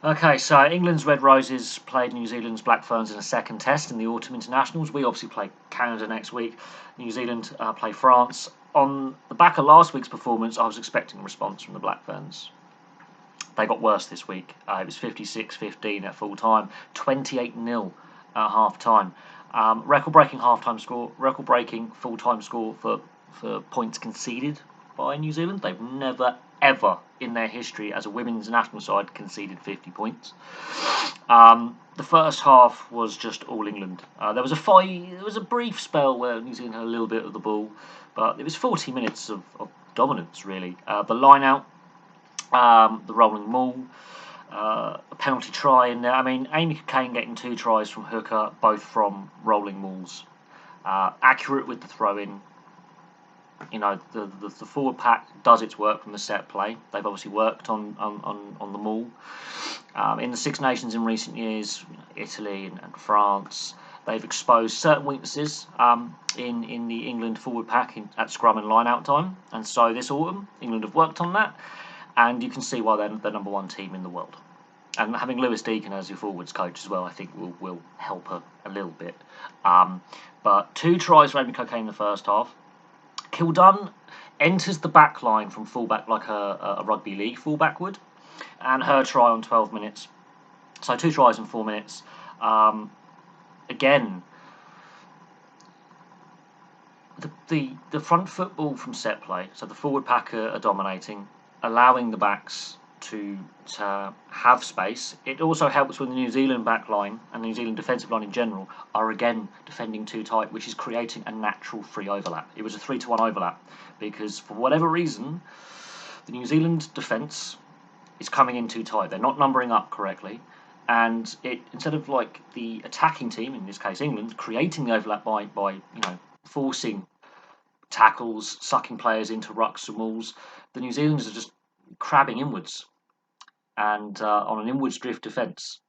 Okay, so England's Red Roses played New Zealand's Black Ferns in a second test in the autumn internationals. We obviously play Canada next week. New Zealand play France. On the back of last week's performance, I was expecting a response from the Black Ferns. They got worse this week. It was 56-15 at full time, 28-0 at half time. Record-breaking half-time score, record-breaking full-time score for points conceded by New Zealand. They've never, ever in their history as a women's national side conceded 50 points. The first half was just all England. There was a brief spell where New Zealand had a little bit of the ball, but it was 40 minutes of dominance, really. The line-out, the rolling maul, a penalty try in there. I mean, Amy Cockayne getting 2 tries from hooker, both from rolling mauls. Accurate with the throw-in. You know, the forward pack does its work from the set play. They've obviously worked on the maul. In the Six Nations in recent years, Italy and France, they've exposed certain weaknesses in the England forward pack at scrum and line-out time. And so this autumn, England have worked on that. And you can see why they're the number 1 team in the world. And having Lewis Deacon as your forwards coach as well, I think will help her a little bit. But 2 tries for Amy Cockayne in the first half. Kildunn enters the back line from fullback like a rugby league fullback would, and her try on 12 minutes. So 2 tries in 4 minutes. Again, the front football from set play, so the forward pack are dominating, allowing the backs to have space. It also helps when the New Zealand back line and the New Zealand defensive line in general are again defending too tight, which is creating a natural free overlap. It was a 3-to-1 overlap because for whatever reason, the New Zealand defence is coming in too tight. They're not numbering up correctly, and instead of like the attacking team, in this case England, creating the overlap by forcing tackles, sucking players into rucks and mauls, the New Zealanders are just crabbing inwards and on an inwards drift defence.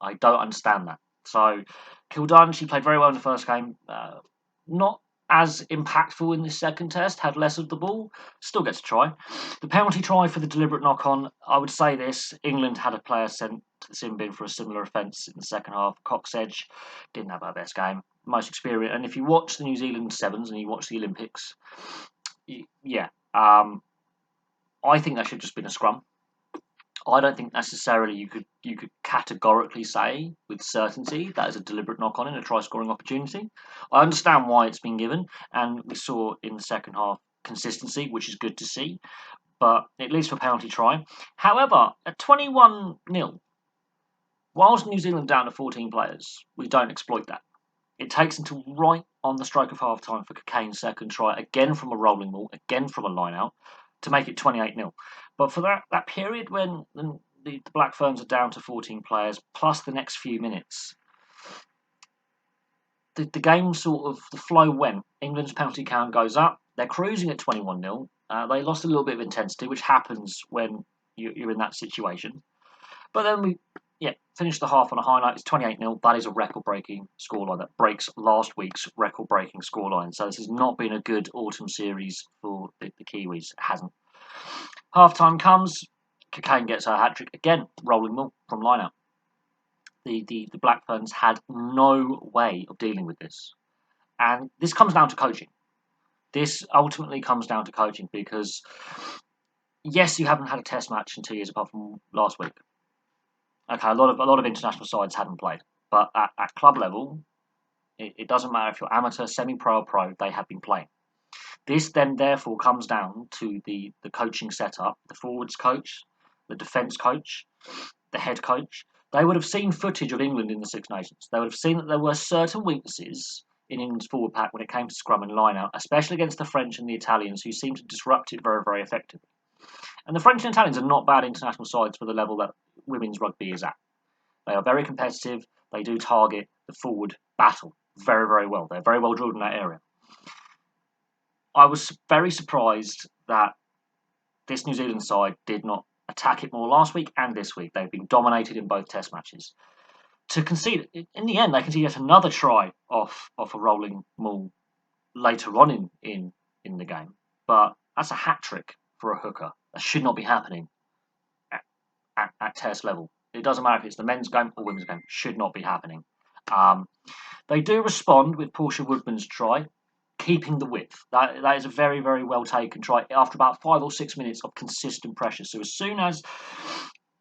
I don't understand that. So Kildunn, she played very well in the first game. Not as impactful in this second test, had less of the ball, still gets a try. The penalty try for the deliberate knock-on, I would say this, England had a player sent to the sin bin for a similar offence in the second half. Coxedge didn't have her best game, most experienced. And if you watch the New Zealand Sevens and you watch the Olympics, I think that should have just been a scrum. I don't think necessarily you could categorically say with certainty that is a deliberate knock-on in a try-scoring opportunity. I understand why it's been given, and we saw in the second half consistency, which is good to see, but it leads to a penalty try. However, at 21-0, whilst New Zealand down to 14 players, we don't exploit that. It takes until right on the stroke of half-time for Cockayne's second try, again from a rolling maul, again from a line-out, to make it 28-0. But for that period when the Black Ferns are down to 14 players, plus the next few minutes, the game sort of, the flow went. England's penalty count goes up. They're cruising at 21-0. They lost a little bit of intensity, which happens when you're in that situation. But then we finished the half on a high note. It's 28-0. That is a record-breaking scoreline. That breaks last week's record-breaking scoreline. So this has not been a good autumn series for the Kiwis. It hasn't. Half-time comes. Cockayne gets her hat-trick. Again, rolling maul from line-out. The Black Ferns had no way of dealing with this. And this comes down to coaching. This ultimately comes down to coaching because, yes, you haven't had a test match in 2 years apart from last week. Okay, a lot of international sides haven't played. But at club level, it doesn't matter if you're amateur, semi-pro or pro, they have been playing. This then therefore comes down to the coaching setup, the forwards coach, the defence coach, the head coach. They would have seen footage of England in the Six Nations. They would have seen that there were certain weaknesses in England's forward pack when it came to scrum and line-out, especially against the French and the Italians, who seemed to disrupt it very, very effectively. And the French and Italians are not bad international sides for the level that women's rugby is at. They are very competitive. They do target the forward battle very, very well. They're very well drilled in that area. I was very surprised that this New Zealand side did not attack it more last week and this week. They've been dominated in both test matches. To concede, in the end, they conceded yet another try off a rolling maul later on in the game. But that's a hat-trick for a hooker. That should not be happening at test level. It doesn't matter if it's the men's game or women's game. Should not be happening. They do respond with Portia Woodman's try, keeping the width. That is a very, very well taken try after about 5 or 6 minutes of consistent pressure. So as soon as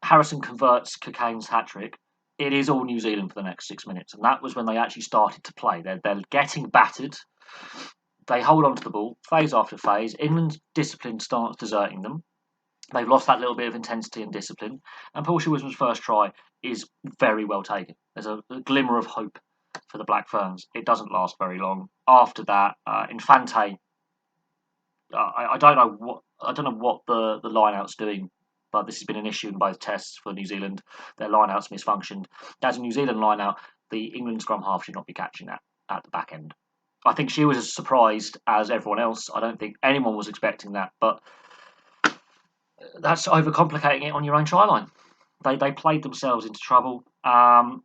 Harrison converts Cocaine's hat-trick, it is all New Zealand for the next 6 minutes. And that was when they actually started to play. They're getting battered. They hold on to the ball, phase after phase. England's discipline starts deserting them. They've lost that little bit of intensity and discipline. And Portia Woodman's first try is very well taken. There's a glimmer of hope for the Black Ferns. It doesn't last very long. After that, Infante, I don't know what the line-out's doing, but this has been an issue in both tests for New Zealand. Their line-out's misfunctioned. As a New Zealand line-out, the England scrum half should not be catching that at the back end. I think she was as surprised as everyone else. I don't think anyone was expecting that, but that's overcomplicating it on your own try line. They played themselves into trouble. Lark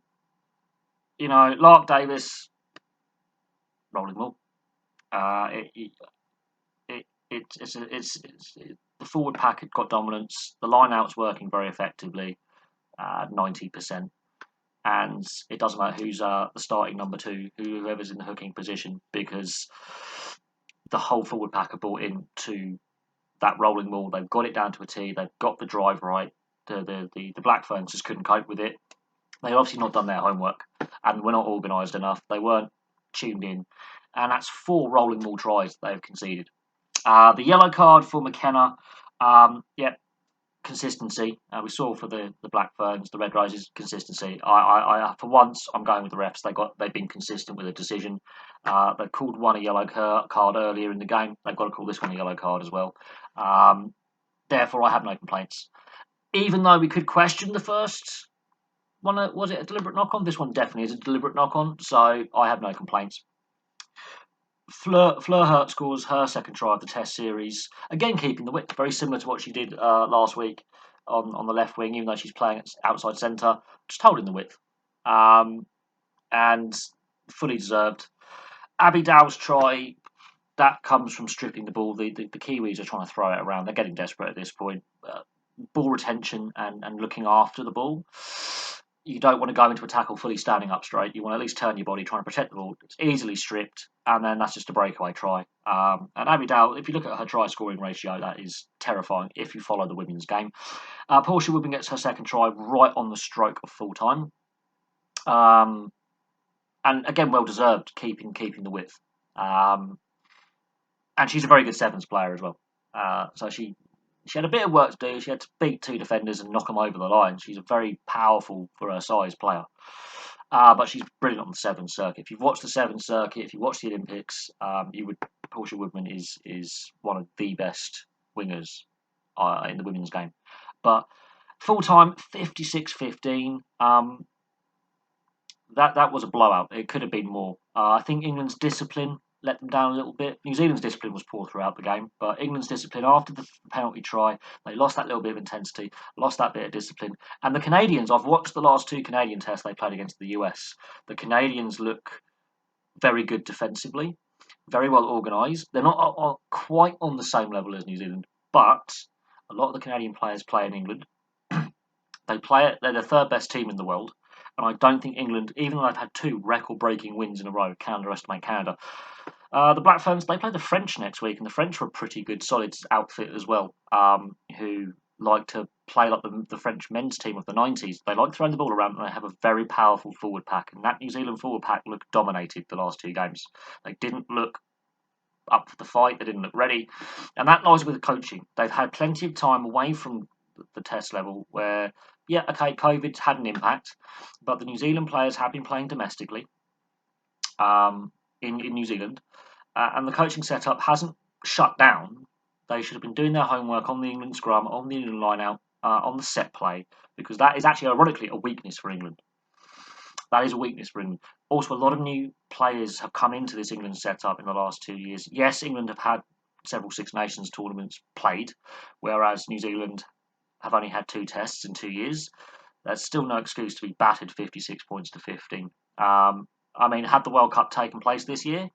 Davis, rolling ball. The forward pack had got dominance. The line out's working very effectively, 90%. And it doesn't matter who's the starting number 2, whoever's in the hooking position, because the whole forward pack are brought into that rolling ball. They've got it down to a T. They've got the drive right. The Black Ferns just couldn't cope with it. They've obviously not done their homework and were not organised enough. They weren't tuned in. And that's 4 rolling ball tries they've conceded. The yellow card for McKenna, consistency. We saw for the Black Ferns, the Red Roses, consistency. I for once, I'm going with the refs. They've been consistent with a decision. They called one a yellow card earlier in the game. They've got to call this one a yellow card as well. Therefore, I have no complaints. Even though we could question the first one, was it a deliberate knock-on? This one definitely is a deliberate knock-on, so I have no complaints. Fleur Hurt scores her second try of the Test series, again keeping the width, very similar to what she did last week on the left wing, even though she's playing outside centre, just holding the width, and fully deserved. Abby Dow's try, that comes from stripping the ball. The Kiwis are trying to throw it around. They're getting desperate at this point. Ball retention and looking after the ball. You don't want to go into a tackle fully standing up straight. You want to at least turn your body, trying to protect the ball. It's easily stripped, and then that's just a breakaway try. And Abby Dow, if you look at her try scoring ratio, that is terrifying if you follow the women's game. Portia Woodman gets her second try right on the stroke of full time. And again, well deserved, keeping the width. And she's a very good sevens player as well. So she had a bit of work to do. She had to beat 2 defenders and knock them over the line. She's a very powerful, for her size, player. But she's brilliant on the sevens circuit. If you've watched the sevens circuit, if you watch the Olympics, Portia Woodman is one of the best wingers in the women's game. But full time, 56-15. That was a blowout. It could have been more. I think England's discipline let them down a little bit. New Zealand's discipline was poor throughout the game, but England's discipline after the penalty try, they lost that little bit of intensity, lost that bit of discipline. And the Canadians, I've watched the last 2 Canadian tests they played against the US. The Canadians look very good defensively, very well organised. They're not quite on the same level as New Zealand, but a lot of the Canadian players play in England. They're the 3rd best team in the world. And I don't think England, even though they've had 2 record-breaking wins in a row, can't underestimate Canada. The Black Ferns, they play the French next week, and the French are a pretty good, solid outfit as well, who like to play like the French men's team of the 90s. They like throwing the ball around, and they have a very powerful forward pack, and that New Zealand forward pack looked dominated the last 2 games. They didn't look up for the fight, they didn't look ready, and that lies with the coaching. They've had plenty of time away from the test level where, COVID's had an impact, but the New Zealand players have been playing domestically in New Zealand, and the coaching setup hasn't shut down. They should have been doing their homework on the England scrum, on the England line-out, on the set play, because that is actually, ironically, a weakness for England. That is a weakness for England. Also, a lot of new players have come into this England setup in the last 2 years. Yes, England have had several Six Nations tournaments played, whereas New Zealand have only had 2 tests in 2 years. There's still no excuse to be battered 56 points to 15. Had the World Cup taken place this year,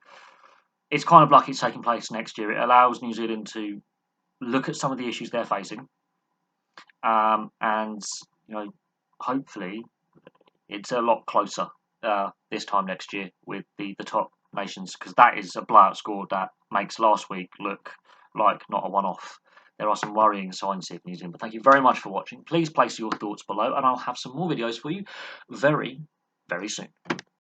it's kind of lucky it's taking place next year. It allows New Zealand to look at some of the issues they're facing, and hopefully it's a lot closer this time next year with the top nations, because that is a blowout score that makes last week look like not a one-off. There are some worrying signs here for New Zealand. But thank you very much for watching. Please place your thoughts below, and I'll have some more videos for you very, very soon.